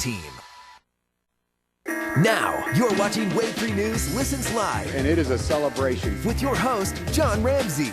team. Now, you're watching Wave 3 News Listens Live. And it is a celebration. With your host, John Ramsey.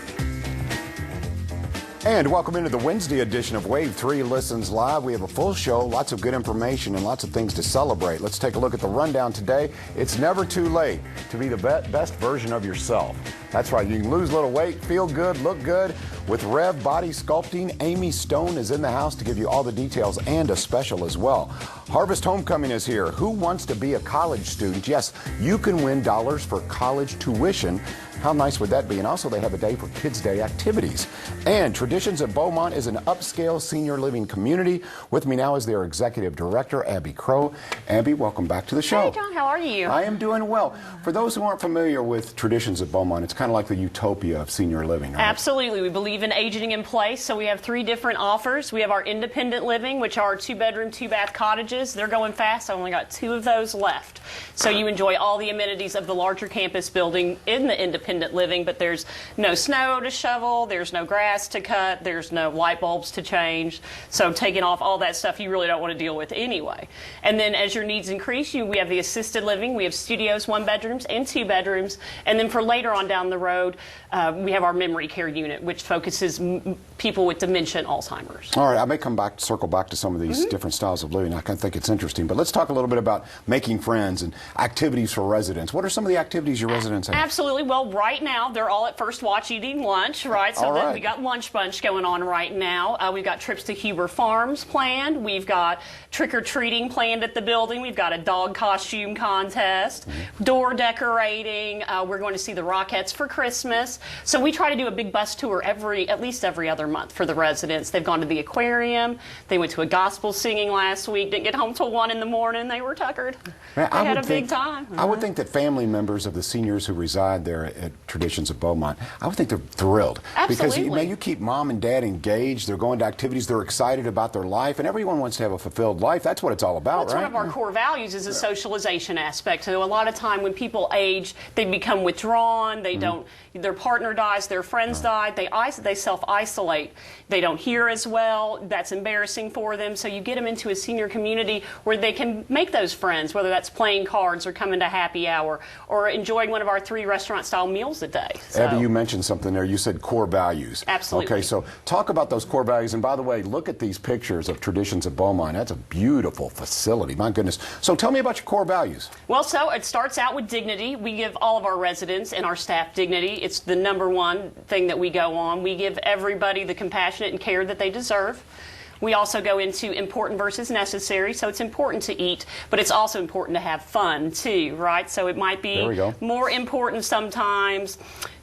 And welcome into the Wednesday edition of Wave 3 Listens Live. We have a full show, lots of good information, and lots of things to celebrate. Let's take a look at the rundown today. It's never too late to be the best version of yourself. That's right, you can lose a little weight, feel good, look good. With Rev Body Sculpting, Amy Stone is in the house to give you all the details and a special as well. Harvest Homecoming is here. Who wants to be a college student? Yes, you can win dollars for college tuition. How nice would that be? And also they have a day for Kids Day activities. And Traditions at Beaumont is an upscale senior living community. With me now is their executive director, Abby Crow. Abby, welcome back to the show. Hey, John, how are you? I am doing well. For those who aren't familiar with Traditions at Beaumont, it's kind of like the utopia of senior living, right? Absolutely. We believe in aging in place, so we have 3 different offers. We have our independent living, which are 2-bedroom, 2-bath cottages. They're going fast. I only got 2 of those left. So you enjoy all the amenities of the larger campus building in the independent living, but there's no snow to shovel, there's no grass to cut, there's no light bulbs to change. So taking off all that stuff you really don't want to deal with anyway. And then as your needs increase, we have the assisted living. We have studios, 1 bedrooms and 2 bedrooms. And then for later on down the road, we have our memory care unit, which focuses people with dementia and Alzheimer's. All right, I may circle back to some of these different styles of living. I kind of think it's interesting. But let's talk a little bit about making friends and activities for residents. What are some of the activities your residents have? Absolutely. Well, right now, they're all at First Watch eating lunch, right? So then we got lunch bunch going on right now. We've got trips to Huber Farms planned. We've got trick-or-treating planned at the building. We've got a dog costume contest, door decorating. We're going to see the Rockettes for Christmas. So we try to do a big bus tour at least every other month for the residents. They've gone to the aquarium. They went to a gospel singing last week. Didn't get home till 1 in the morning. They were tuckered. Man, they had a big time. I would think that family members of the seniors who reside there at Traditions at Beaumont, I would think they're thrilled. Absolutely. Because you keep mom and dad engaged. They're going to activities. They're excited about their life. And everyone wants to have a fulfilled life. That's what it's all about, That's right? one of our core values is the socialization aspect. So a lot of time when people age, they become withdrawn. They don't. Their partner dies. Their friends died. They self-isolate. They don't hear as well. That's embarrassing for them. So you get them into a senior community where they can make those friends, whether that's playing cards or coming to happy hour or enjoying one of our 3 restaurant-style meals a day. So. Abby, you mentioned something there. You said core values. Absolutely. Okay, so talk about those core values. And by the way, look at these pictures of Traditions at Beaumont. That's a beautiful facility. My goodness. So tell me about your core values. Well, so it starts out with dignity. We give all of our residents and our staff dignity. It's the #1 thing that we go on. We give everybody the compassionate and care that they deserve. We also go into important versus necessary. So it's important to eat, but it's also important to have fun too, right? So it might be more important sometimes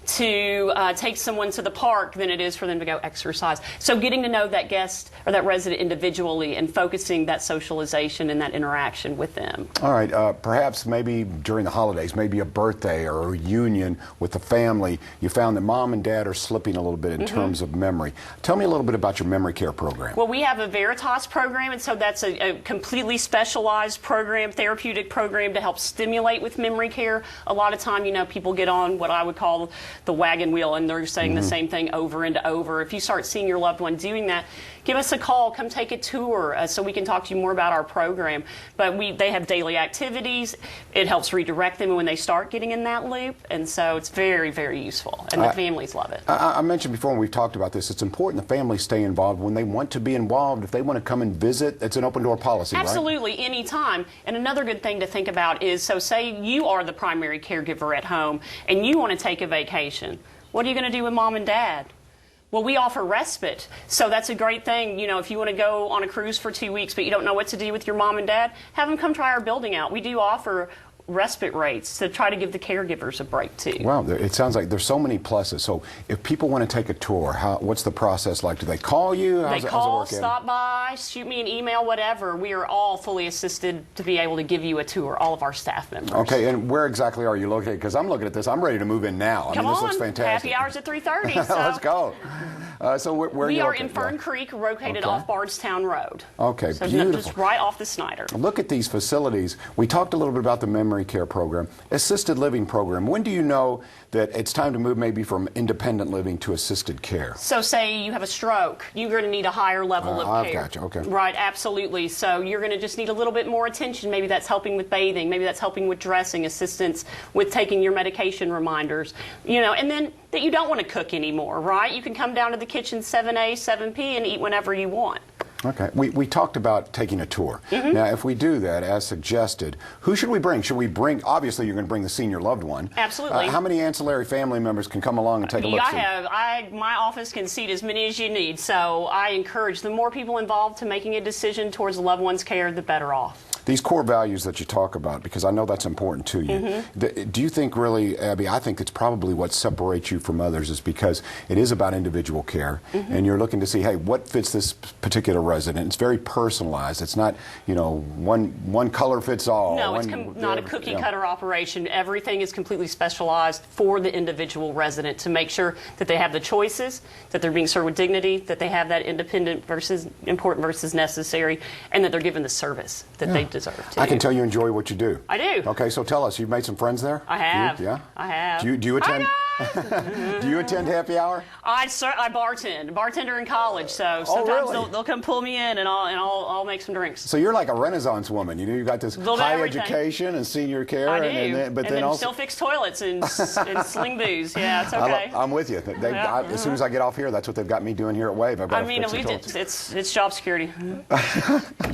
to take someone to the park than it is for them to go exercise. So getting to know that guest or that resident individually and focusing that socialization and that interaction with them. All right, perhaps maybe during the holidays, maybe a birthday or a reunion with the family, you found that mom and dad are slipping a little bit in terms of memory. Tell me a little bit about your memory care program. Well, we have a Veritas program, and so that's a completely specialized program, therapeutic program to help stimulate with memory care. A lot of time, people get on what I would call the wagon wheel, and they're saying the same thing over and over. If you start seeing your loved one doing that, give us a call, come take a tour so we can talk to you more about our program. But they have daily activities. It helps redirect them when they start getting in that loop, and so it's very, very useful, and the families love it. I mentioned before when we've talked about this, it's important the families stay involved when they want to be involved. If they want to come and visit, it's an open door policy, Absolutely, right? Anytime. And another good thing to think about is, so say you are the primary caregiver at home and you want to take a vacation. What are you going to do with mom and dad? Well, we offer respite, so that's a great thing. If you want to go on a cruise for 2 weeks but you don't know what to do with your mom and dad, have them come try our building out. We do offer respite rates to try to give the caregivers a break too. Wow, it sounds like there's so many pluses. So if people want to take a tour, what's the process like? Do they call you? They call, stop by, shoot me an email, whatever. We are all fully assisted to be able to give you a tour, all of our staff members. Okay, and where exactly are you located? Because I'm looking at this, I'm ready to move in now. Come this on, looks fantastic. Happy hours at 3:30. So. Let's go. So where we are in Fern Creek, located off Bardstown Road. Okay, so beautiful. Just right off the Snyder. Look at these facilities. We talked a little bit about the memory primary care program, assisted living program. When do you know that it's time to move maybe from independent living to assisted care? So say you have a stroke, you're going to need a higher level of I've care. got you, okay. Right, absolutely. So you're going to just need a little bit more attention. Maybe that's helping with bathing, maybe that's helping with dressing, assistance with taking your medication reminders, you know, and then that you don't want to cook anymore, right? You can come down to the kitchen 7A, 7P and eat whenever you want. Okay. We talked about taking a tour. Now, if we do that, as suggested, who should we bring? Should we bring, obviously, you're going to bring the senior loved one. Absolutely. How many ancillary family members can come along and take a look? My office can seat as many as you need, so I encourage the more people involved to making a decision towards the loved one's care, the better off. These core values that you talk about, because I know that's important to you. Do you think really, Abby, I think it's probably what separates you from others is because it is about individual care, and you're looking to see, hey, what fits this particular resident? It's very personalized. It's not, you know, one color fits all. No, it's not a cookie cutter operation. Everything is completely specialized for the individual resident to make sure that they have the choices, that they're being served with dignity, that they have that independent versus important versus necessary, and that they're given the service that they deserve to. I can tell you enjoy what you do. I do. Okay, so tell us, you've made some friends there? I have. Yeah? I have. Do you attend? Do you attend happy hour? I bartender in college, so sometimes they'll come pull me in and I'll make some drinks. So you're like a Renaissance woman. You know, you got this high education and senior care, I do. and then also still fix toilets and sling booze. Yeah, it's okay. I'm with you. As soon as I get off here, that's what they've got me doing here at Wave. I've got at least it's job security.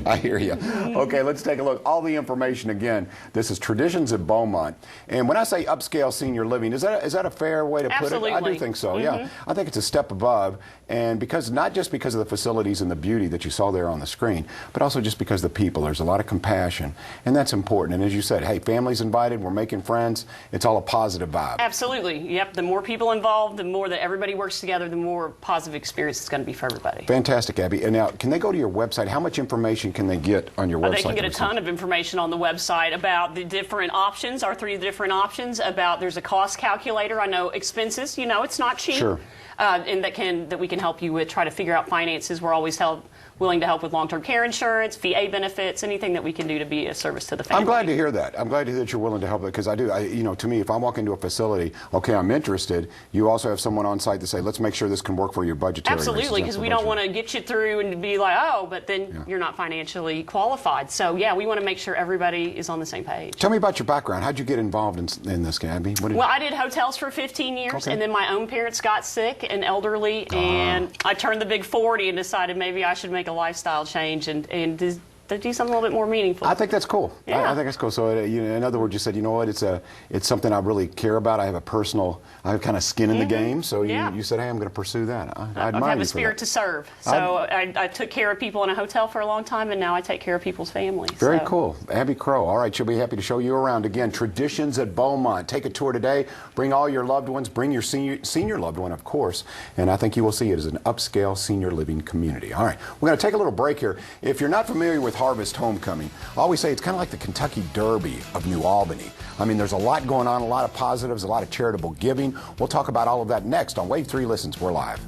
I hear you. Okay, let's take a look. All the information again. This is Traditions at Beaumont, and when I say upscale senior living, is that a fair way to put it? I do think so. Yeah, I think it's a step above, and not just because of the facilities and the beauty that you saw there on the screen, but also just because of the people. There's a lot of compassion, and that's important. And as you said, hey, family's invited. We're making friends. It's all a positive vibe. Absolutely. Yep. The more people involved, the more that everybody works together, the more positive experience it's going to be for everybody. Fantastic, Abby. And now, can they go to your website? How much information can they get on your website? They can get a ton of information on the website about the different options, our 3 different options. There's a cost calculator. I know expenses. You know, it's not cheap. Sure. And that we can help you with, try to figure out finances. We're always willing to help with long-term care insurance, VA benefits, anything that we can do to be a service to the family. I'm glad to hear that. I'm glad to hear that you're willing to help, because you know, to me, if I walk into a facility, okay, I'm interested, you also have someone on site to say, let's make sure this can work for your budgetary reasons. Absolutely, because we don't want to get you through and be like, oh, but then you're not financially qualified. So, yeah, we want to make sure everybody is on the same page. Tell me about your background. How'd you get involved in this, Abby? Well, I did hotels for 15 years, and then my own parents got sick and elderly, and I turned the big 40 and decided maybe I should make a lifestyle change and do something a little bit more meaningful. I think that's cool. Yeah. I think that's cool. So, in other words, you said, you know what, it's something I really care about. I have kind of skin in the game. So you said, hey, I'm going to pursue that. I admire you. I have a spirit to serve. So I took care of people in a hotel for a long time, and now I take care of people's families. Very cool. Abby Crow. All right, she'll be happy to show you around. Again, Traditions at Beaumont. Take a tour today. Bring all your loved ones. Bring your senior loved one, of course. And I think you will see it as an upscale senior living community. All right, we're going to take a little break here. If you're not familiar with Harvest Homecoming, I always say it's kind of like the Kentucky Derby of New Albany. I mean, there's a lot going on, a lot of positives, a lot of charitable giving. We'll talk about all of that next on Wave 3 Listens. We're live.